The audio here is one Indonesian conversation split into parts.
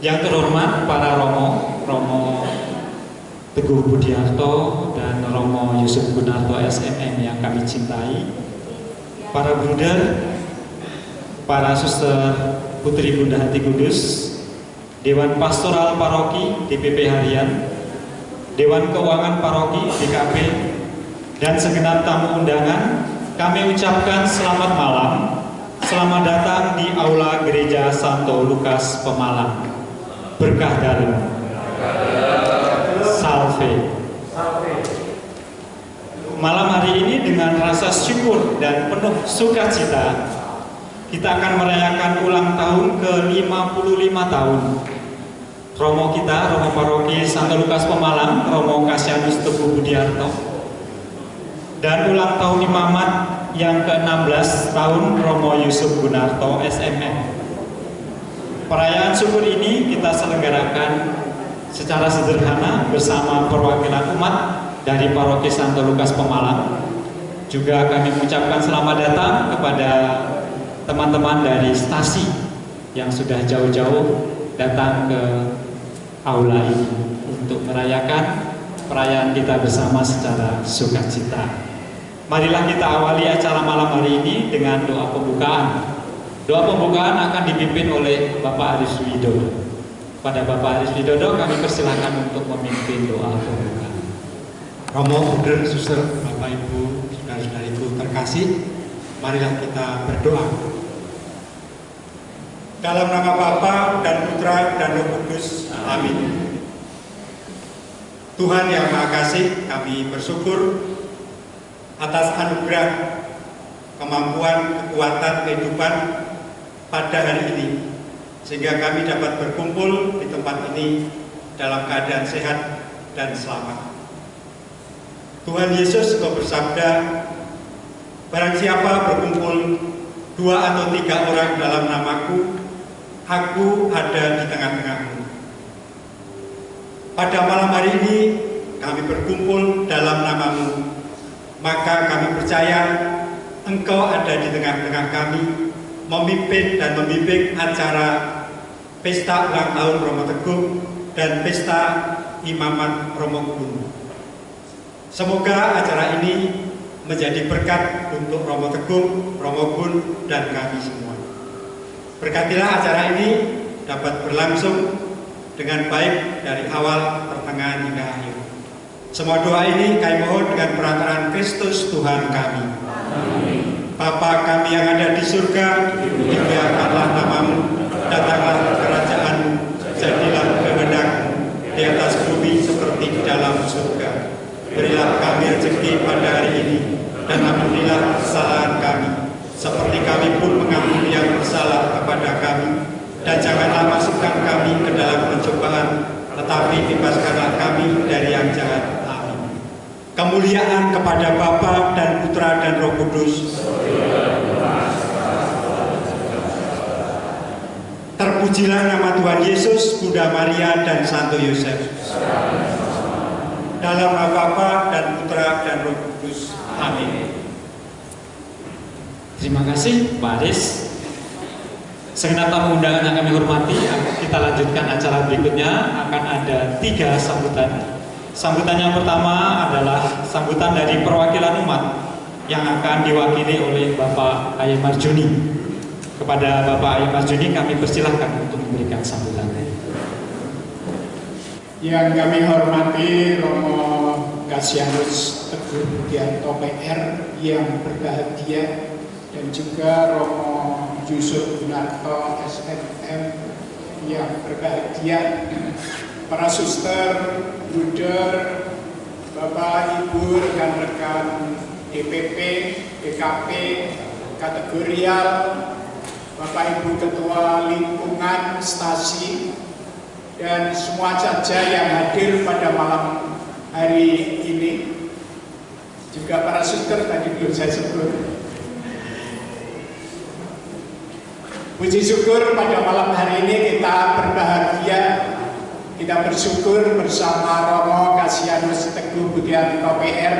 Yang terhormat para Romo Teguh Budiarto dan Romo Yusuf Gunarto SMM yang kami cintai, para bruder, para suster Putri Bunda Hati Kudus, Dewan Pastoral Paroki DPP Harian, Dewan Keuangan Paroki DKP, dan segenap tamu undangan, kami ucapkan selamat malam, selamat datang di Aula Gereja Santo Lukas Pemalang. Berkah dalam. Salve. Malam hari ini dengan rasa syukur dan penuh sukacita, kita akan merayakan ulang tahun ke-55 tahun Romo kita, Romo Paroki Santo Lukas Pemalang, Romo Kasianus Teguh Budiarto, dan ulang tahun imamat yang ke-16 tahun Romo Yusuf Gunarto SMM. Perayaan syukur ini kita selenggarakan secara sederhana bersama perwakilan umat dari Paroki Santo Lukas Pemalang. Juga kami mengucapkan selamat datang kepada teman-teman dari stasi yang sudah jauh-jauh datang ke aula ini untuk merayakan perayaan kita bersama secara sukacita. Marilah kita awali acara malam hari ini dengan doa pembukaan. Doa pembukaan akan dipimpin oleh Bapak Aris Widodo. Pada Bapak Aris Widodo kami persilahkan untuk memimpin doa pembukaan. Romo, Bruder, Suster, Bapak Ibu, saudara-saudariku terkasih, marilah kita berdoa. Dalam nama Bapa dan Putra dan Roh Kudus, amin. Tuhan yang Maha Kasih, kami bersyukur atas anugerah, kemampuan, kekuatan, kehidupan pada hari ini, sehingga kami dapat berkumpul di tempat ini dalam keadaan sehat dan selamat. Tuhan Yesus Engkau bersabda, barang siapa berkumpul 2 atau 3 orang dalam namaku, Aku ada di tengah-tengahmu. Pada malam hari ini kami berkumpul dalam namamu, maka kami percaya Engkau ada di tengah-tengah kami, memimpin dan membimbing acara Pesta Ulang Tahun Romo Teguh dan Pesta Imamat Romo Gun. Semoga acara ini menjadi berkat untuk Romo Teguh, Romo Gun, dan kami semua. Berkatilah acara ini dapat berlangsung dengan baik dari awal, pertengahan, hingga akhir. Semua doa ini kami mohon dengan perantaraan Kristus Tuhan kami. Amin. Bapa kami yang ada di surga, dimuliakanlah namamu, datanglah kerajaanmu, jadilah kehendakmu di atas bumi seperti di dalam surga. Berilah kami rezeki pada hari ini, dan ampunilah kesalahan kami, seperti kami pun mengampuni yang bersalah kepada kami. Dan janganlah masukkan kami ke dalam pencobaan, tetapi bebaskanlah kami dari yang jahat. Amin. Kemuliaan kepada Bapa dan Putra dan Roh Kudus. Terpujilah nama Tuhan Yesus, Bunda Maria, dan Santo Yosef. Dalam nama Bapa dan Putra dan Roh Kudus. Amin. Terima kasih Pak Aris. Segenap tamu undangan yang kami hormati, kita lanjutkan acara berikutnya. Akan ada 3 sambutan. Sambutan yang pertama adalah sambutan dari perwakilan umat yang akan diwakili oleh Bapak Ayah Marjuni. Kepada Bapak Ayah Marjuni kami persilahkan untuk memberikan sambutannya. Yang kami hormati Romo Kasianus Teguh Budiarto PR yang berbahagia, dan juga Romo Yusuf Gunarto SMM yang berbahagia, para suster, bruder, Bapak, Ibu, rekan-rekan DPP, DKP, kategorial, Bapak Ibu Ketua Lingkungan Stasi, dan semua saja yang hadir pada malam hari ini. Juga para suster tadi belum saya sebut. Puji syukur pada malam hari ini kita berbahagia, kita bersyukur bersama Romo Kasianus Teguh Budiarto PR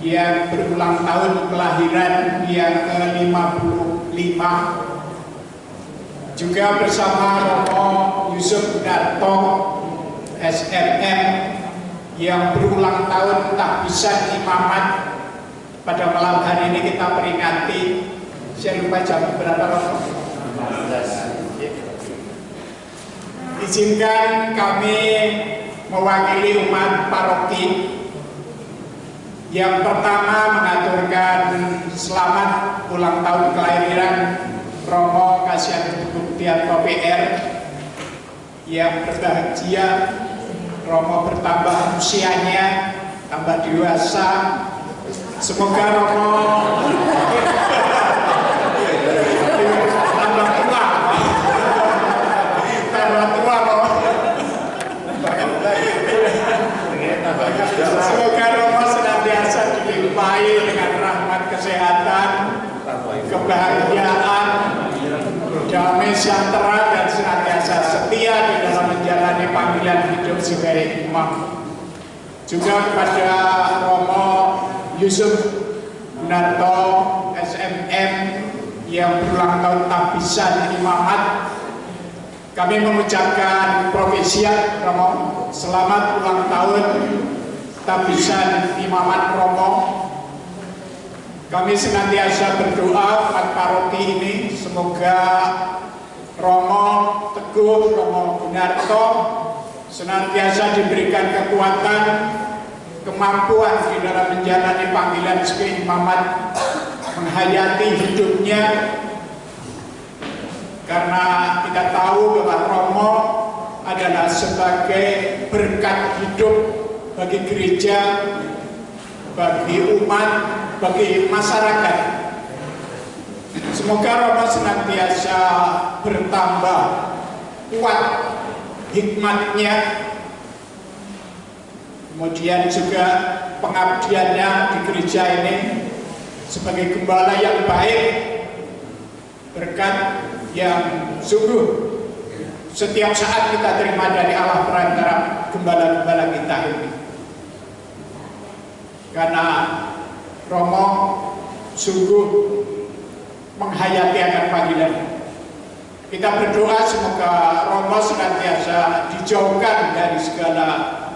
yang berulang tahun kelahiran yang ke-55. juga bersama Romo Yusuf Darto SMM yang berulang tahun tahbisan imamat. Pada malam hari ini kita peringati, saya lupa jam berapa Romo? Izinkan kami mewakili umat paroki yang pertama mengaturkan selamat ulang tahun kelahiran Romo Kasianus Teguh Budiarto PR yang berbahagia. Romo bertambah usianya, tambah dewasa. Semoga Romo tambah tua. Tambah tua Romo. Semoga Romo senantiasa dilimpahi dengan rahmat kesehatan, kebahagiaan, damai sejahtera, dan senantiasa setia di dalam menjalani panggilan hidup sebagai imam. Juga kepada Romo Yusuf Darto SMM yang berulang tahun tahbisan imamat, kami mengucapkan profesiat Romo, selamat ulang tahun tahbisan imamat Romo. Kami senantiasa berdoa umat paroki ini, semoga Romo Teguh, Romo Gunarto senantiasa diberikan kekuatan, kemampuan di dalam menjalani panggilan sebagai imamat, menghayati hidupnya, karena kita tahu bahwa Romo adalah sebagai berkat hidup bagi gereja, bagi umat, bagi masyarakat. Semoga Romo senantiasa bertambah kuat hikmatnya, kemudian juga pengabdiannya di gereja ini sebagai gembala yang baik, berkat yang sungguh setiap saat kita terima dari Allah perantara gembala-gembala kita ini. Karena Romo sungguh menghayati akan panggilan. Kita berdoa semoga Romo senantiasa dijauhkan dari segala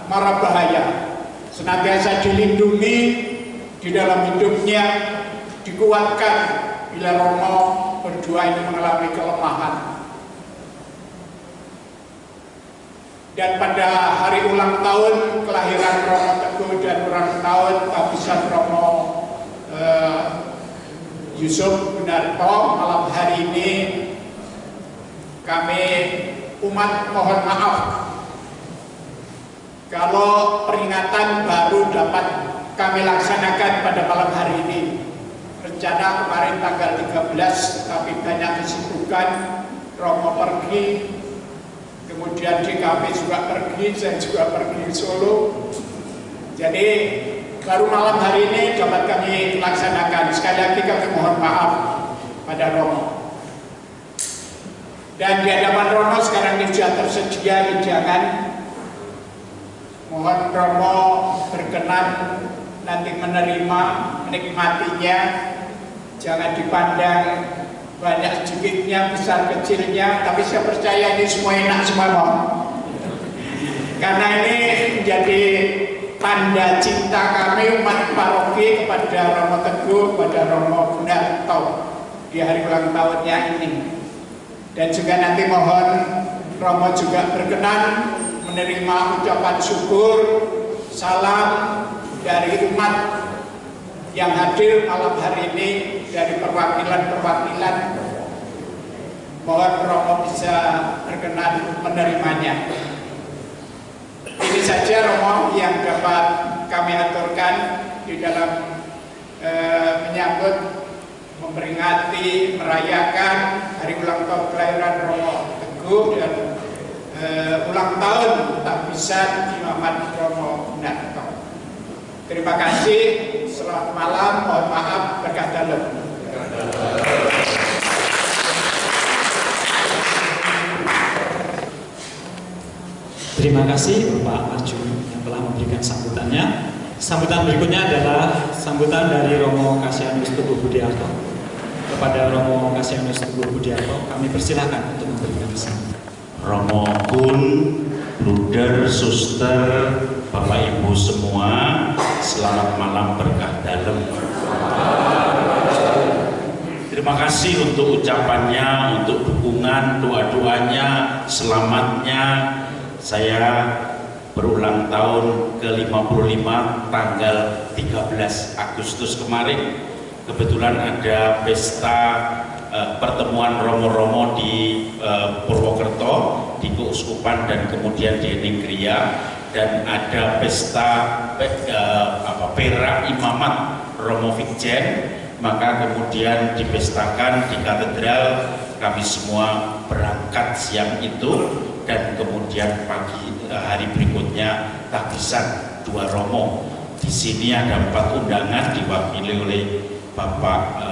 mara bahaya, senantiasa dilindungi di dalam hidupnya, dikuatkan bila Romo berdua ini mengalami kelemahan. Dan pada hari ulang tahun kelahiran Romo Teguh dan ulang tahun tahbisan Romo Yusuf Gunarto, malam hari ini kami umat mohon maaf kalau peringatan baru dapat kami laksanakan pada malam hari ini. Rencana kemarin tanggal 13, tapi banyak kesibukan, Romo pergi, kemudian DKP juga pergi, saya juga pergi Solo. Jadi baru malam hari ini dapat kami laksanakan. Sekali lagi kami mohon maaf pada Romo. Dan di hadapan Romo sekarang ini sudah tersedia hidangan. Mohon Romo berkenan nanti menerima, menikmatinya. Jangan dipandang banyak sedikitnya, besar kecilnya, tapi saya percaya ini semua enak semua. Karena ini menjadi tanda cinta kami umat paroki kepada Romo Teguh, kepada Romo Gunarto di hari ulang tahunnya ini. Dan juga nanti mohon Romo juga berkenan menerima ucapan syukur, salam dari umat yang hadir malam hari ini, dari perwakilan-perwakilan. Mohon Romo bisa berkenan menerimanya. Ini saja Romo yang dapat kami aturkan di dalam menyambut, memperingati, merayakan hari ulang tahun kelahiran Romo Teguh dan ulang tahun tahbisan imamat Romo Gunarto. Terima kasih, selamat malam, mohon maaf, berkah dalam. Terima kasih Bapak Arjun yang telah memberikan sambutannya. Sambutan berikutnya adalah sambutan dari Romo Kasianus Teguh Budiarto. Kepada Romo Kasianus Teguh Budiarto, kami persilakan untuk memberikan pesan. Romo Kun, Bruder, Suster, Bapak Ibu semua, selamat malam berkah dalam. Terima kasih untuk ucapannya, untuk dukungan, doa-doanya, selamatnya. Saya berulang tahun ke-55 tanggal 13 Agustus kemarin. Kebetulan ada pesta pertemuan Romo-Romo di Purwokerto, di Keuskupan dan kemudian di Ningria, dan ada pesta perak imamat Romo Vikjen, maka kemudian dipestakan di katedral. Kami semua berangkat siang itu dan kemudian hari berikutnya tahbisan 2 Romo. Di sini ada 4 undangan diwakili oleh Bapak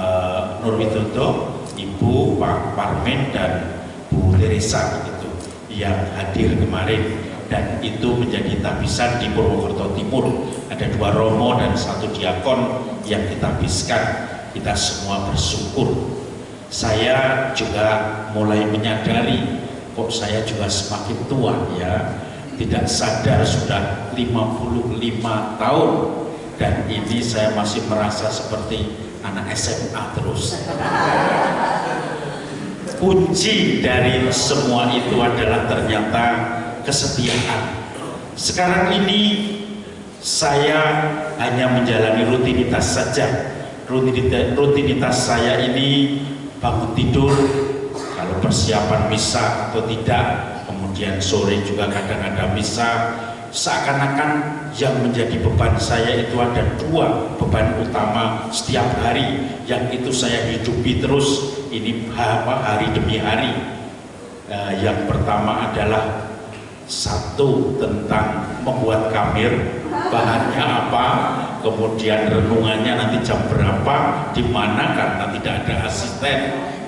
Nurwidodo, Ibu, Pak Parmen, dan Bu Teresa gitu, yang hadir kemarin, dan itu menjadi tahbisan di Purwokerto Timur. Ada 2 Romo dan 1 diakon yang ditahbiskan. Kita semua bersyukur. Saya juga mulai menyadari kok saya juga semakin tua ya, tidak sadar sudah 55 tahun, dan ini saya masih merasa seperti anak SMA terus. Kunci dari semua itu adalah ternyata kesetiaan. Sekarang ini saya hanya menjalani rutinitas saja. Rutinitas saya ini bangun tidur, kalau persiapan misa atau tidak, kemudian sore juga kadang-kadang misa. Seakan-akan yang menjadi beban saya itu ada 2 beban utama setiap hari, yang itu saya hidupi terus ini hari demi hari. Yang pertama adalah 1 tentang membuat kamir, bahannya apa, kemudian renungannya nanti jam berapa, di mana, karena tidak ada asisten,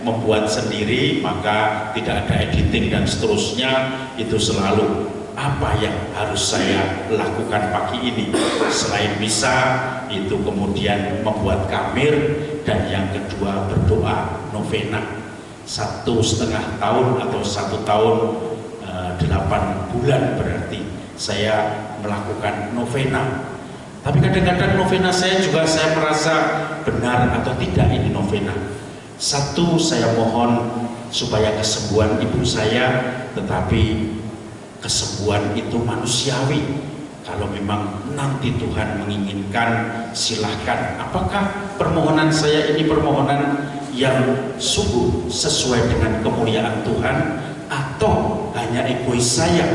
membuat sendiri maka tidak ada editing dan seterusnya. Itu selalu apa yang harus saya lakukan pagi ini. Selain misa itu kemudian membuat kamir, dan yang kedua berdoa novena. 1,5 tahun atau 1 tahun 8 bulan berarti saya melakukan novena. Tapi kadang-kadang novena saya juga saya merasa benar atau tidak ini novena. 1, saya mohon supaya kesembuhan ibu saya, tetapi kesembuhan itu manusiawi. Kalau memang nanti Tuhan menginginkan, silahkan. Apakah permohonan saya ini permohonan yang sungguh sesuai dengan kemuliaan Tuhan, atau hanya egois saya?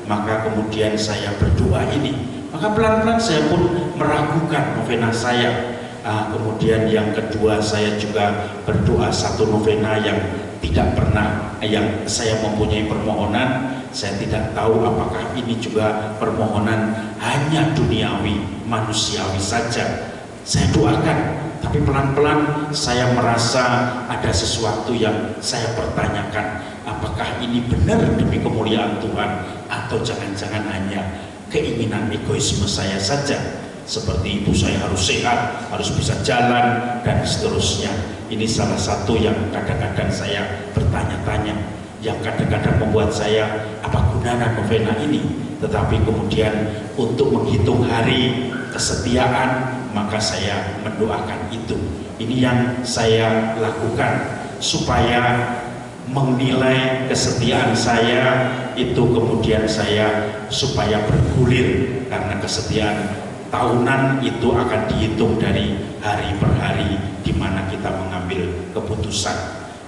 Maka kemudian saya berdoa ini. Maka pelan-pelan saya pun meragukan novena saya. Kemudian yang kedua, saya juga berdoa 1 novena yang tidak pernah, yang saya mempunyai permohonan, saya tidak tahu apakah ini juga permohonan hanya duniawi, manusiawi saja. Saya doakan, tapi pelan-pelan saya merasa ada sesuatu yang saya pertanyakan. Apakah ini benar demi kemuliaan Tuhan, atau jangan-jangan hanya keinginan egoisme saya saja? Seperti ibu saya harus sehat, harus bisa jalan, dan seterusnya. Ini salah satu yang kadang-kadang saya bertanya-tanya, yang kadang-kadang membuat saya, apa gunanya novena ini? Tetapi kemudian untuk menghitung hari kesetiaan, maka saya mendoakan itu. Ini yang saya lakukan supaya menilai kesetiaan saya itu, kemudian saya supaya bergulir, karena kesetiaan tahunan itu akan dihitung dari hari per hari di mana kita mengambil keputusan.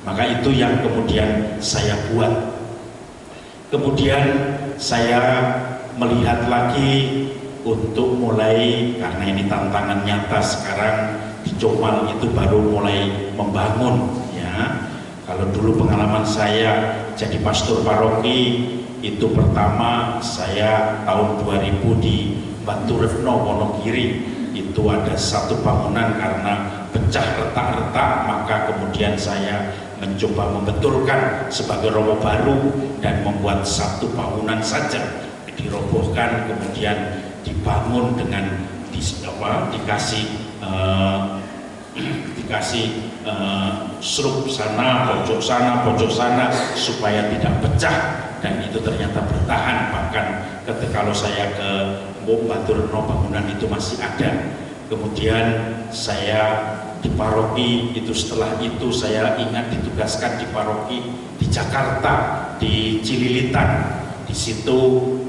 Maka itu yang kemudian saya buat. Kemudian saya melihat lagi untuk mulai, karena ini tantangan nyata sekarang di Comal itu baru mulai membangun ya. Kalau dulu pengalaman saya jadi pastor paroki itu, pertama saya tahun 2000 di Batu Retno, Wonogiri, itu ada 1 bangunan karena pecah retak-retak, maka kemudian saya mencoba membetulkan sebagai Romo baru dan membuat 1 bangunan saja, dirobohkan kemudian dibangun dengan dikasih dikasih sruk sana, pojok sana supaya tidak pecah, dan itu ternyata bertahan. Bahkan ketika kalau saya ke Baturno bangunan itu masih ada. Kemudian saya di paroki itu, setelah itu saya ingat ditugaskan di paroki di Jakarta, di Cililitan. Di situ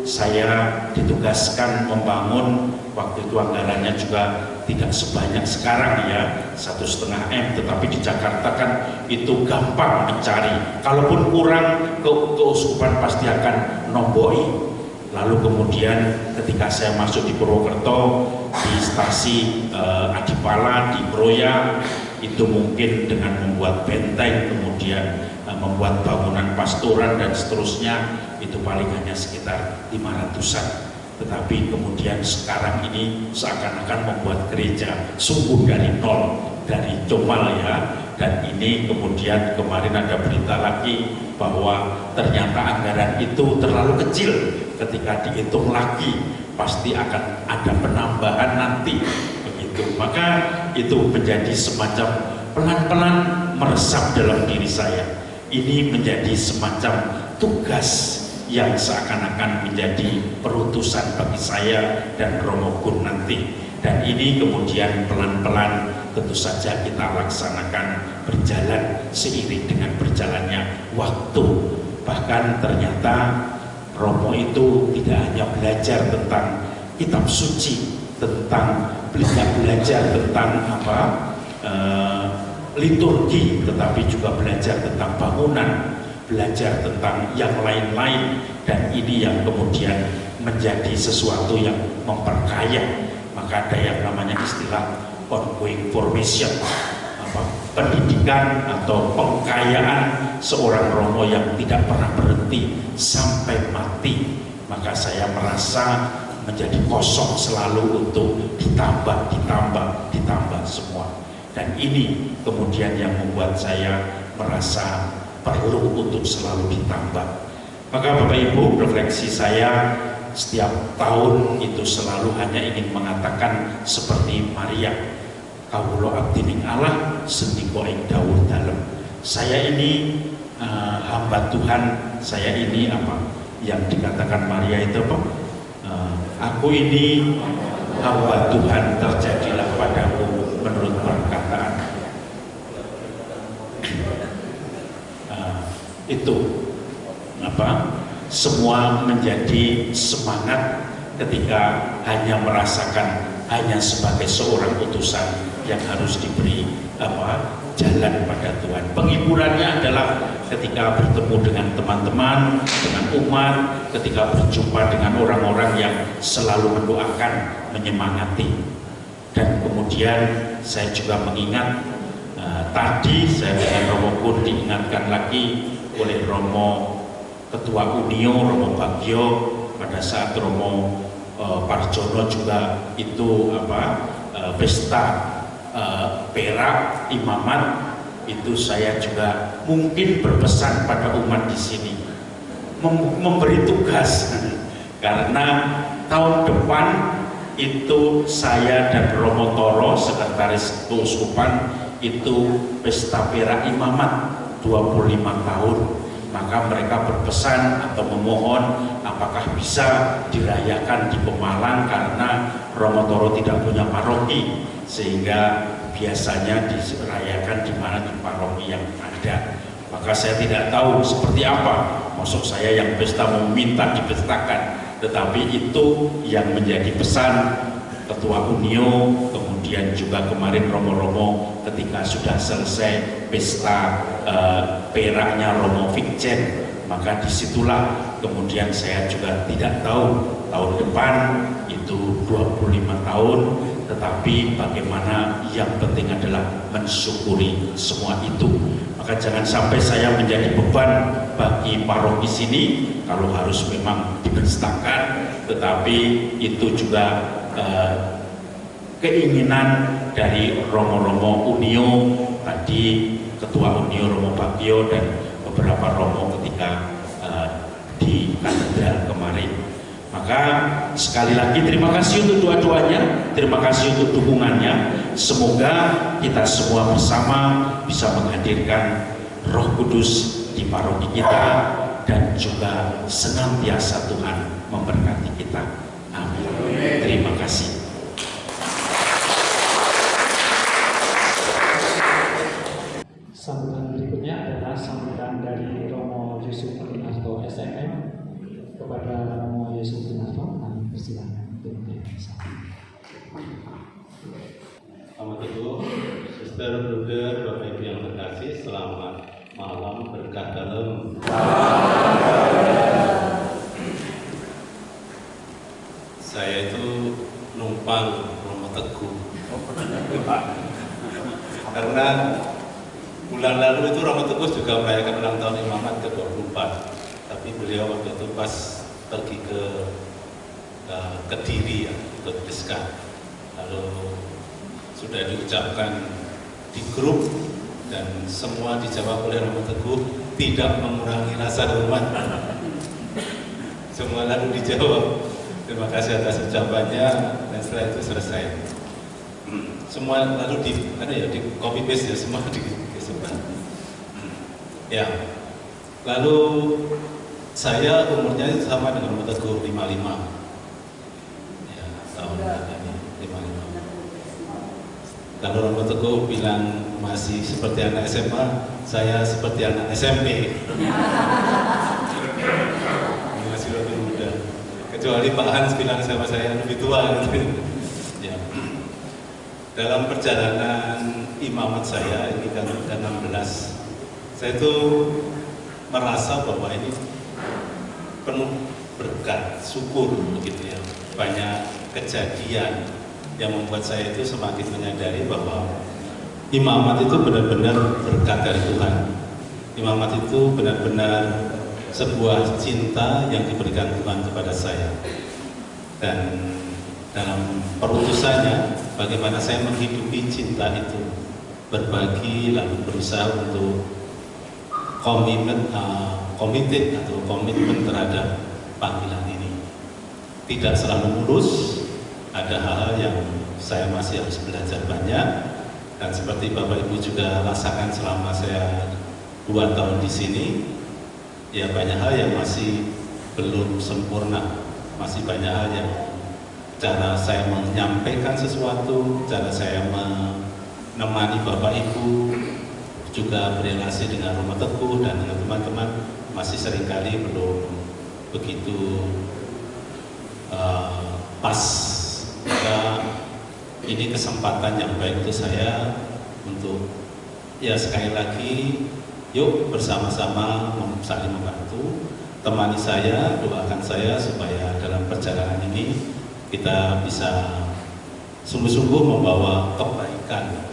saya ditugaskan membangun, waktu itu anggarannya juga tidak sebanyak sekarang ya, 1,5 M, tetapi di Jakarta kan itu gampang mencari, kalaupun kurang keuskupan pasti akan nomboi. Lalu kemudian ketika saya masuk di Purwokerto, di stasi Adipala di Broya, itu mungkin dengan membuat benteng, kemudian membuat bangunan pastoran dan seterusnya, itu paling hanya sekitar 500-an. Tetapi kemudian sekarang ini seakan-akan membuat gereja sungguh dari nol, dari comal ya. Dan ini kemudian kemarin ada berita lagi bahwa ternyata anggaran itu terlalu kecil. Ketika dihitung lagi pasti akan ada penambahan nanti, begitu. Maka itu menjadi semacam pelan-pelan meresap dalam diri saya. Ini menjadi semacam tugas yang seakan-akan menjadi perutusan bagi saya dan Romo Gun nanti. Dan ini kemudian pelan-pelan tentu saja kita laksanakan berjalan seiring dengan berjalannya waktu. Bahkan ternyata Romo itu tidak hanya belajar tentang kitab suci, tentang belajar tentang liturgi, tetapi juga belajar tentang bangunan, belajar tentang yang lain-lain. Dan ini yang kemudian menjadi sesuatu yang memperkaya. Maka ada yang namanya istilah ongoing formation, pendidikan atau pengkayaan seorang Romo yang tidak pernah berhenti sampai mati. Maka saya merasa menjadi kosong selalu untuk ditambah semua. Dan ini kemudian yang membuat saya merasa perlu untuk selalu ditambah. Maka Bapak Ibu, refleksi saya setiap tahun itu selalu hanya ingin mengatakan seperti Maria, kawula abdi ning Allah sendika ing dawuh dalem. Saya ini hamba Tuhan, saya ini apa yang dikatakan Maria itu apa? Aku ini hamba Tuhan, terjadilah padaku menurut perkataan. Itu apa? Semua menjadi semangat ketika hanya merasakan hanya sebagai seorang utusan yang harus diberi jalan pada Tuhan. Penghiburannya adalah ketika bertemu dengan teman-teman, dengan umat, ketika berjumpa dengan orang-orang yang selalu mendoakan, menyemangati. Dan kemudian saya juga mengingat tadi saya dengan Romo Gun diingatkan lagi oleh Romo Ketua Unio, Romo Bagio, pada saat Romo Parjono juga itu pesta perak imamat, itu saya juga mungkin berpesan pada umat di sini memberi tugas karena tahun depan itu saya dan Romo Toro, sekretaris keuskupan, itu pesta perak imamat 25 tahun. Maka mereka berpesan atau memohon apakah bisa dirayakan di Pemalang karena Romo Toro tidak punya paroki, sehingga biasanya dirayakan di mana di paroki yang ada. Maka saya tidak tahu seperti apa, maksud saya yang pesta meminta dipestakan, tetapi itu yang menjadi pesan Ketua Unio, kemudian juga kemarin Romo-Romo ketika sudah selesai pesta peraknya Romo Vikjen, maka disitulah kemudian saya juga tidak tahu tahun depan itu 25 tahun, tetapi bagaimana yang penting adalah mensyukuri semua itu. Maka jangan sampai saya menjadi beban bagi paroki sini kalau harus memang dipestakan, tetapi itu juga keinginan dari Romo-Romo Unio tadi, Ketua Unio Romo Bagio dan beberapa Romo ketika di katedral kemarin. Maka sekali lagi terima kasih untuk doa-doanya, terima kasih untuk dukungannya. semoga kita semua bersama bisa menghadirkan Roh Kudus di paroki kita dan juga senantiasa Tuhan memberkati kita. Amin. Terima kasih. Sambutan berikutnya adalah sambutan dari Romo Yusuf Pinarto SMM kepada Romo Yusuf Pinarto. Kami persilakan untuk Selamat Ibu, Suster, Bruder, Bapak Ibu yang terkasih, selamat malam berkah dalam. Saya itu numpang Romo Teguh karena bulan lalu itu Romo Teguh juga merayakan ulang tahun imamat ke-24, tapi beliau waktu itu pas pergi ke Kediri ya, ikut Piskan, lalu sudah diucapkan di grup dan semua dijawab oleh Romo Teguh, tidak mengurangi rasa hormat. Semua lalu dijawab, terima kasih atas ucapannya, dan setelah itu selesai. Semua lalu di copy paste ya, semua disebar. Ya, lalu saya umurnya sama dengan Romo Teguh 55. Ya, tahun ini 55. Kalau Romo Teguh bilang masih seperti anak SMA, saya seperti anak SMP. Masih lebih muda. Kecuali Pak Hans bilang sama saya lebih tua. Gitu. Ya. Dalam perjalanan imamat saya ini kan ke-16, saya itu merasa bahwa ini penuh berkat, syukur begitu ya. Banyak kejadian yang membuat saya itu semakin menyadari bahwa imamat itu benar-benar berkat dari Tuhan. Imamat itu benar-benar sebuah cinta yang diberikan Tuhan kepada saya. Dan dalam perutusannya, bagaimana saya menghidupi cinta itu, berbagi lalu berusaha untuk komitmen terhadap panggilan ini. Tidak selalu mulus. Ada hal-hal yang saya masih harus belajar banyak, dan seperti Bapak Ibu juga rasakan selama saya 2 tahun di sini, ya banyak hal yang masih belum sempurna, masih banyak hal yang cara saya menyampaikan sesuatu, cara saya menemani Bapak Ibu, juga berrelasi dengan Romo Teguh dan dengan teman-teman masih seringkali belum begitu pas. Maka ini kesempatan yang baik untuk saya untuk ya sekali lagi yuk bersama-sama saling membantu, temani saya, doakan saya supaya dalam perjalanan ini kita bisa sungguh-sungguh membawa kebaikan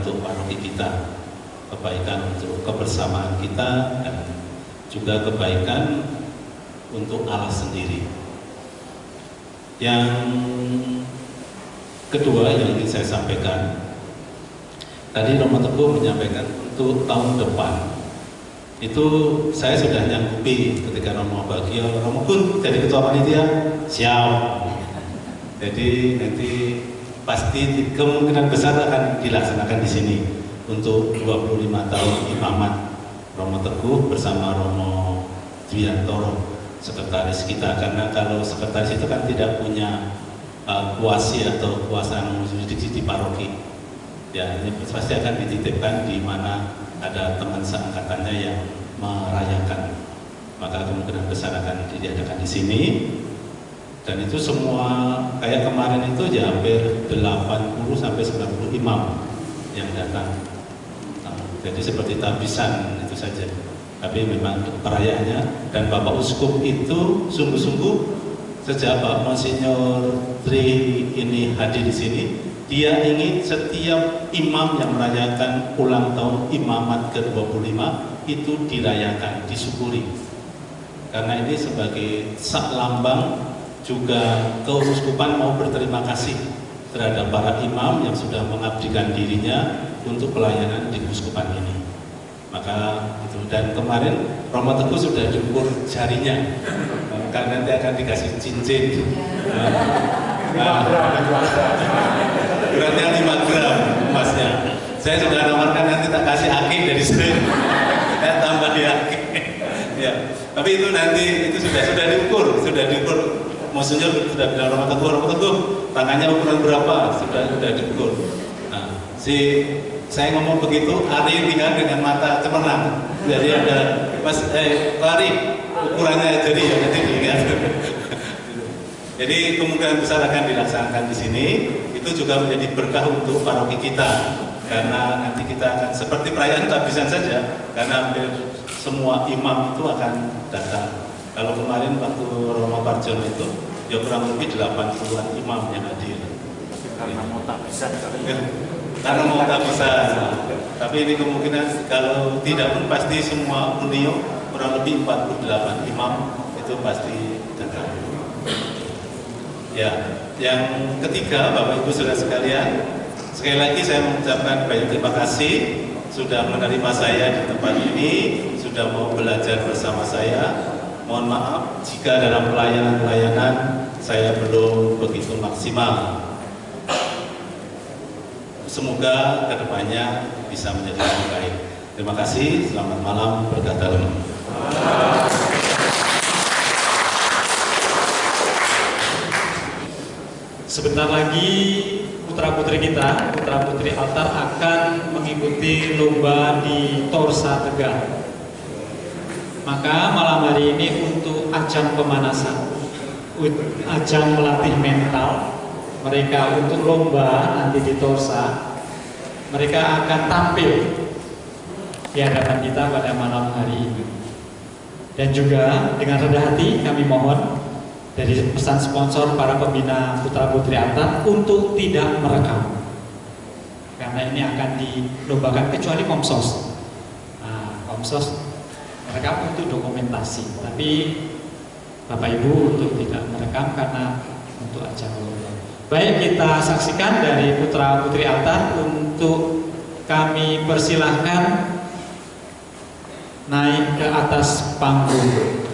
untuk paroki kita, kebaikan untuk kebersamaan kita, dan juga kebaikan untuk Allah sendiri. Yang kedua yang ingin saya sampaikan, tadi Romo Teguh menyampaikan untuk tahun depan itu saya sudah nyanggupi ketika Romo bagi Romo pun jadi ketua panitia, siap. Jadi nanti pasti kemungkinan besar akan dilaksanakan di sini untuk 25 tahun imamat Romo Teguh bersama Romo Dwiantoro, sekretaris kita, karena kalau sekretaris itu kan tidak punya kuasi atau kuasa jurisdiksi di paroki. Ya, ini pasti akan dititipkan di mana ada teman seangkatannya yang merayakan. Maka kemungkinan besar akan diadakan di sini. Dan itu semua kayak kemarin itu ya hampir 80 sampai 90 imam yang datang. Jadi seperti tabisan itu saja. Tapi memang perayaannya, dan Bapak Uskup itu sungguh-sungguh sejak Pak Monsinyur Tri ini hadir di sini, dia ingin setiap imam yang merayakan ulang tahun imamat ke-25 itu dirayakan, disyukuri. Karena ini sebagai sak lambang juga keuskupan mau berterima kasih terhadap para imam yang sudah mengabdikan dirinya untuk pelayanan di uskupan ini. Maka itu, dan kemarin Romo Teguh sudah diukur jarinya, karena nanti akan dikasih cincin. Beratnya 5 gram emasnya. Saya sudah nawarkan nanti tak kasih akik dari sini. Saya tambah di akik. Ya, tapi itu nanti itu sudah diukur. Maksudnya sudah bilang Romo Teguh, tangannya ukuran berapa? Sudah diukur. Nah, saya ngomong begitu, Ari lihat dengan mata cemerlang. Jadi ada Ari ukurannya jadi ya nanti dilihat. Jadi kemungkinan besar akan dilaksanakan di sini. Itu juga menjadi berkah untuk paroki kita, karena nanti kita akan seperti perayaan tabisan saja, karena hampir semua imam itu akan datang. Kalau kemarin waktu Romo Parjono itu, ya kurang lebih 80-an imam yang hadir. Karena mau tabisan. Karena mau tabisan. Tapi ini kemungkinan kalau tidak pun pasti semua unio kurang lebih 48 imam itu pasti datang. Ya, yang ketiga, Bapak Ibu Saudara sekalian, sekali lagi saya mengucapkan banyak terima kasih sudah menerima saya di tempat ini, sudah mau belajar bersama saya. Mohon maaf jika dalam pelayanan saya belum begitu maksimal. Semoga kedepannya bisa menjadi lebih baik. Terima kasih, selamat malam, berkah dalam. Sebentar lagi putra-putri kita, putra-putri altar akan mengikuti lomba di Torsa Tegal. Maka malam hari ini untuk ajang pemanasan, ajang melatih mental mereka untuk lomba nanti di Torsa, mereka akan tampil di hadapan kita pada malam hari ini. Dan juga dengan rendah hati kami mohon dari pesan sponsor para pembina putra-putri altar untuk tidak merekam, karena ini akan dilombakan kecuali Komsos. Nah, Komsos merekam untuk dokumentasi, tapi Bapak Ibu untuk tidak merekam karena untuk acara lomba. Baik, kita saksikan dari putra-putri altar. Untuk kami persilahkan naik ke atas panggung.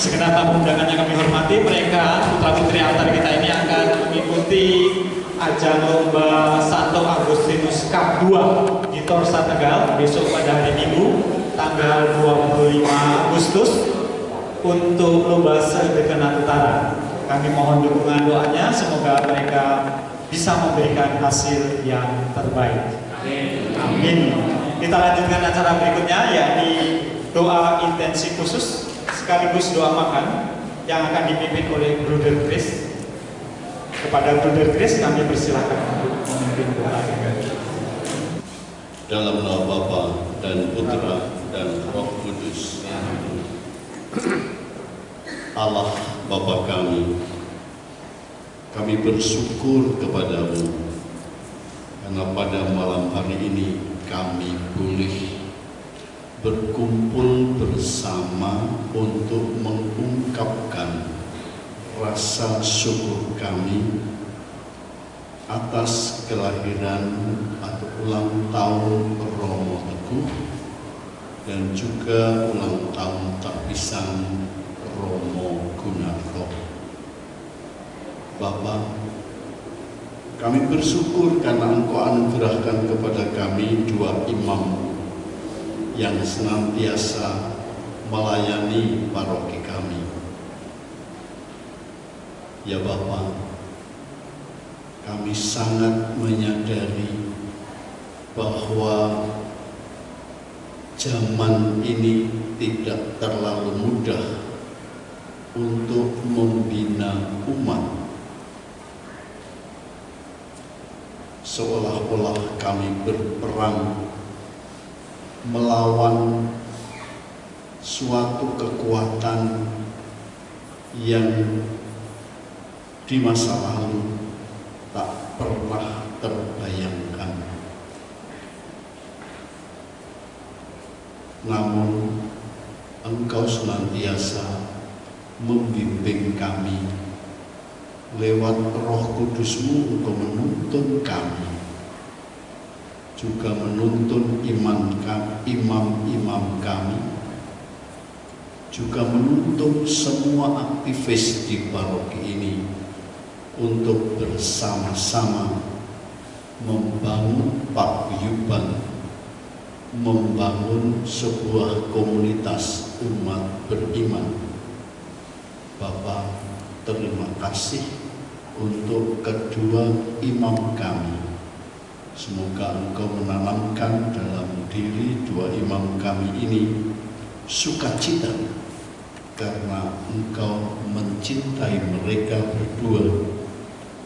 Segenap tamu undangan yang kami hormati, mereka putra-putri altar kita ini akan mengikuti ajang lomba Santo Agustinus Cup 2 di Torsa Tegal besok pada hari Minggu tanggal 25 Agustus untuk lomba Sedekenat Utara. Kami mohon dukungan doanya, semoga mereka bisa memberikan hasil yang terbaik. Amin. Kita lanjutkan acara berikutnya, yakni doa intensi khusus sekaligus doa makan yang akan dipimpin oleh Bruder Chris. Kepada Bruder Chris kami persilakan untuk memimpin doa. Dalam nama Bapa dan Putra dan Roh Kudus. Allah Bapa kami bersyukur kepadamu karena pada malam hari ini kami boleh berkumpul bersama untuk mengungkapkan rasa syukur kami atas kelahiran atau ulang tahun Romo Teguh dan juga ulang tahun Tapisan Romo Gunarto. Bapa, kami bersyukur karena Engkau anugerahkan kepada kami dua imam yang senantiasa melayani paroki kami. Ya Bapa, kami sangat menyadari bahwa zaman ini tidak terlalu mudah untuk membina umat. Seolah-olah kami berperang melawan suatu kekuatan yang di masa lalu tak pernah terbayangkan. Namun Engkau senantiasa membimbing kami lewat Roh Kudus-Mu untuk menuntun kami, juga menuntun imam-imam kami, juga menuntun semua aktivis di paroki ini untuk bersama-sama membangun paguyuban, membangun sebuah komunitas umat beriman. Bapa, terima kasih untuk kedua imam kami. Semoga Engkau menanamkan dalam diri dua imam kami ini sukacita karena Engkau mencintai mereka berdua,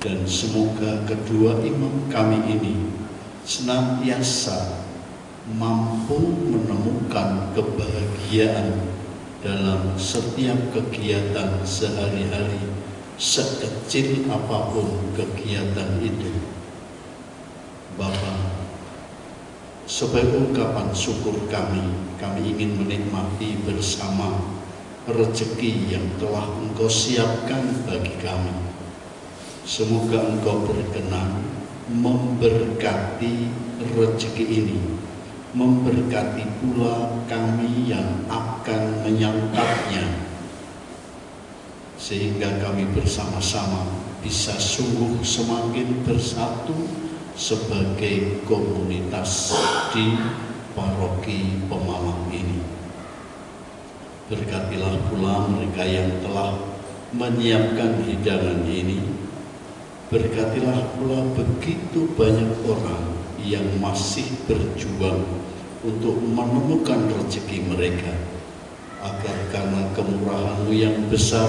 dan semoga kedua imam kami ini senantiasa mampu menemukan kebahagiaan dalam setiap kegiatan sehari-hari, sekecil apapun kegiatan itu. Bapa, sebagai ungkapan syukur kami ingin menikmati bersama rezeki yang telah Engkau siapkan bagi kami. Semoga Engkau berkenan memberkati rezeki ini, memberkati pula kami yang akan menyantapnya, sehingga kami bersama-sama bisa sungguh semakin bersatu sebagai komunitas di paroki Pemalang ini. Berkatilah pula mereka yang telah menyiapkan hidangan ini. Berkatilah pula begitu banyak orang yang masih berjuang untuk menemukan rezeki mereka, agar karena kemurahan-Mu yang besar,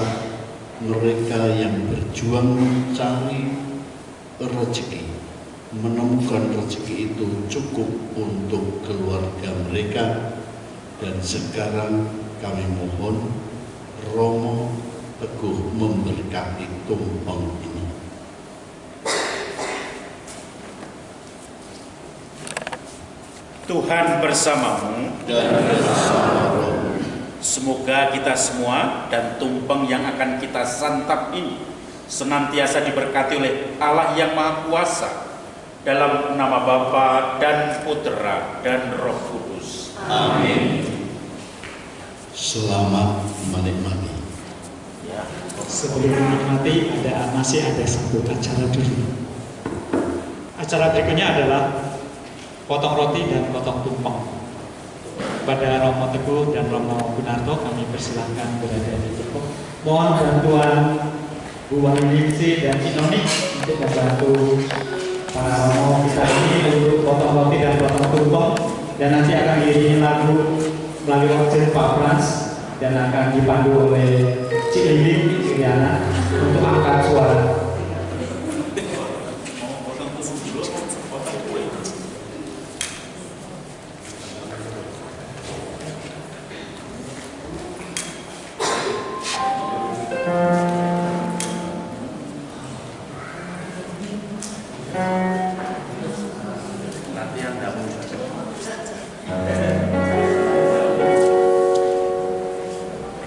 mereka yang berjuang mencari rezeki, menemukan rezeki itu cukup untuk keluarga mereka. Dan sekarang kami mohon Romo Teguh memberkati tumpeng ini. Tuhan bersamamu Dan bersama rohmu. Semoga kita semua dan tumpeng yang akan kita santap ini senantiasa diberkati oleh Allah yang Maha Kuasa, dalam nama Bapa dan Putra dan Roh Kudus. Amin. Selamat menikmati. Sebelum menikmati masih ada satu acara dulu. Acara berikutnya adalah potong roti dan potong tumpeng. Pada Romo Teguh dan Romo Gunarto kami persilahkan berada di depan. Mohon bantuan Bu Wahyuningsi dan Inoni untuk membantu para romo kita ini untuk potong roti dan potong tumpeng, dan nanti akan diiringi lagu melalui organ Pak Frans dan akan dipandu oleh Cik Lili, Cik Riana untuk angkat suara.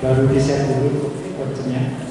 Baru di-set dulu ordernya.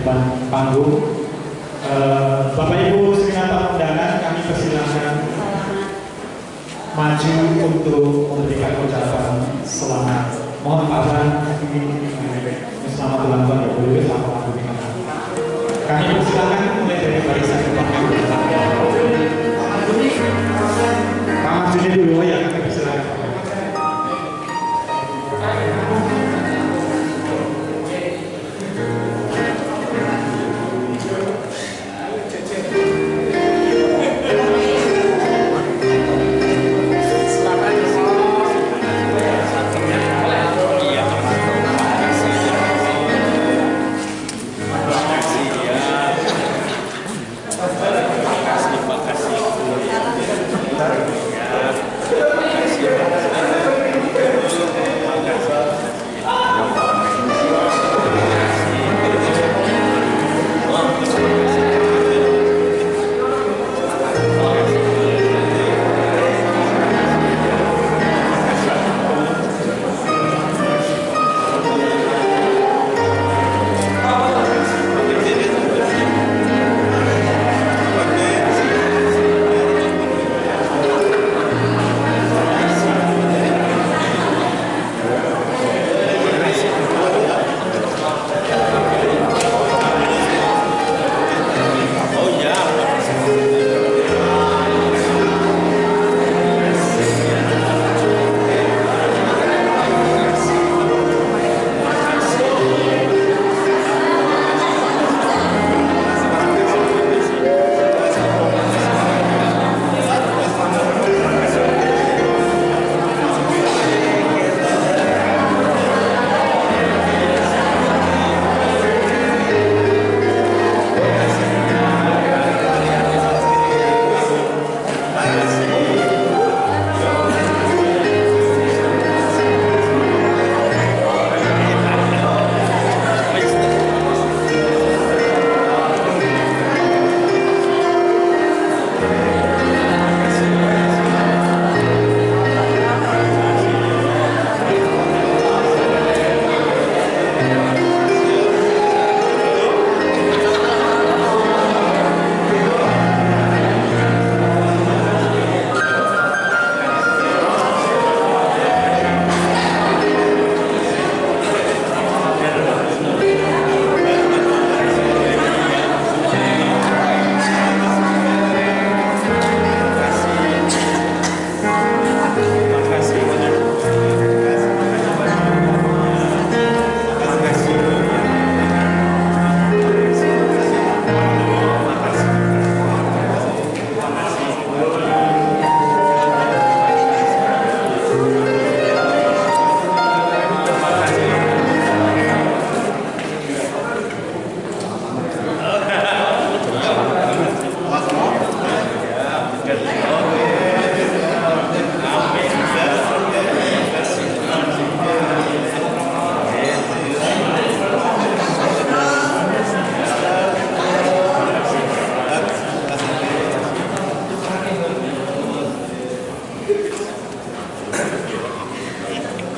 depan panggung. Bapak Ibu segenap tamu undangan, kami persilahkan maju untuk memberikan ucapan selamat. Mohon Pak Bang, selamat ulang tahun ya Bu, selamat ulang tahun. Kami persilahkan mulai dari barisan depan panggung. Pak majunya dulu ya, kami persilahkan.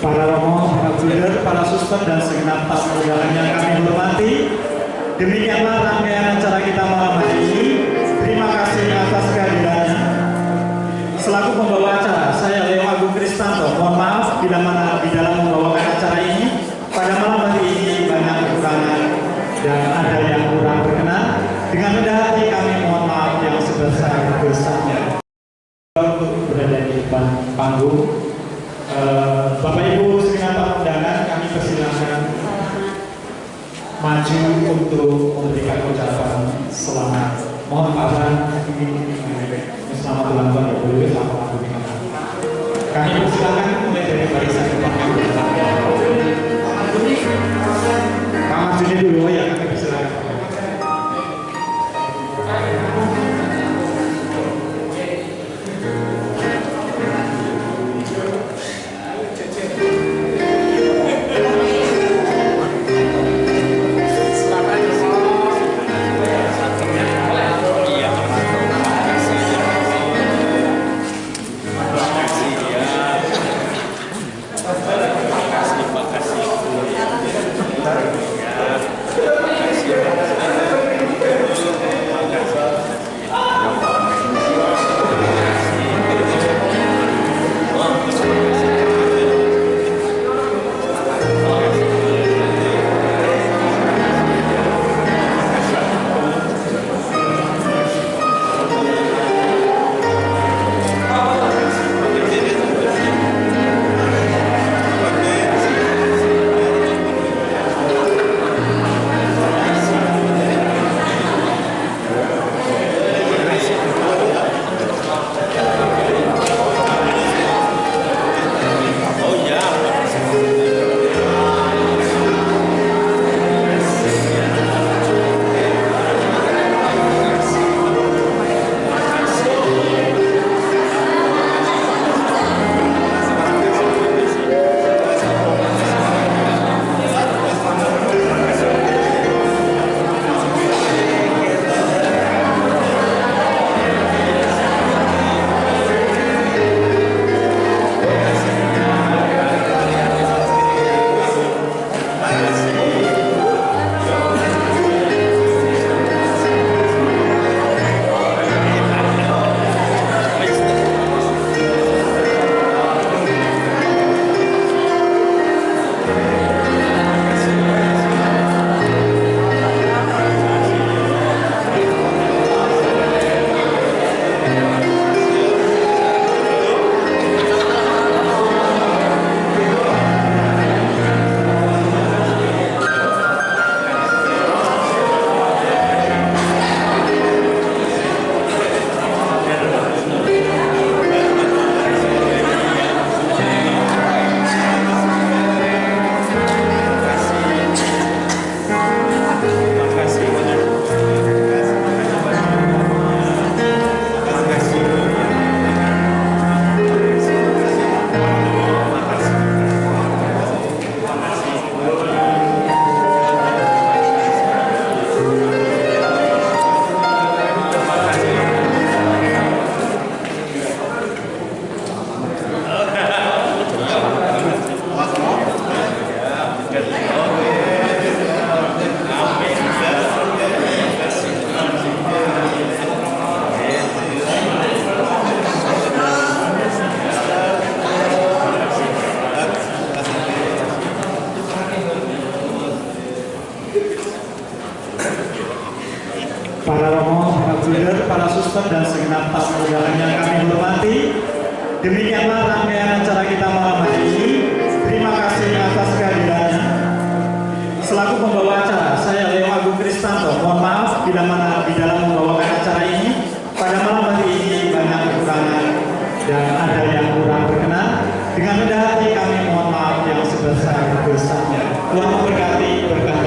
Para romo, para builder, para suster, dan segenap tamu undangan yang kami hormati, demikianlah rangkaian acara kita malam hari ini. Terima kasih atas kehadirannya. Selaku pembawa acara, saya Leo Agung Kristanto. Mohon maaf bila mana di dalam membawakan acara ini pada malam hari ini banyak kekurangan dan ada yang kurang berkenan. Dengan rendah hati kami mohon maaf yang sebesar-besarnya. Untuk berada di depan panggung. Bapak Ibu segenap tamu undangan, kami persilahkan maju untuk memberikan ucapan selamat. Mohon Pak Bang, selamat ulang tahun ya Bu, selamat ulang tahun. Kami persilahkan mulai dari barisan depan panggung. Pak majunya dulu ya, kami persilahkan. para suster dan segenap tamu undangan yang kami hormati, demikianlah rangkaian acara kita malam hari ini. Terima kasih atas kehadirannya. Selaku pembawa acara, saya Leo Agung Kristanto. Mohon maaf bila mana di dalam membawakan acara ini pada malam hari ini banyak kekurangan dan ada yang kurang berkenan. Dengan rendah hati kami mohon maaf yang sebesar-besarnya. Tuhan memberkati berkah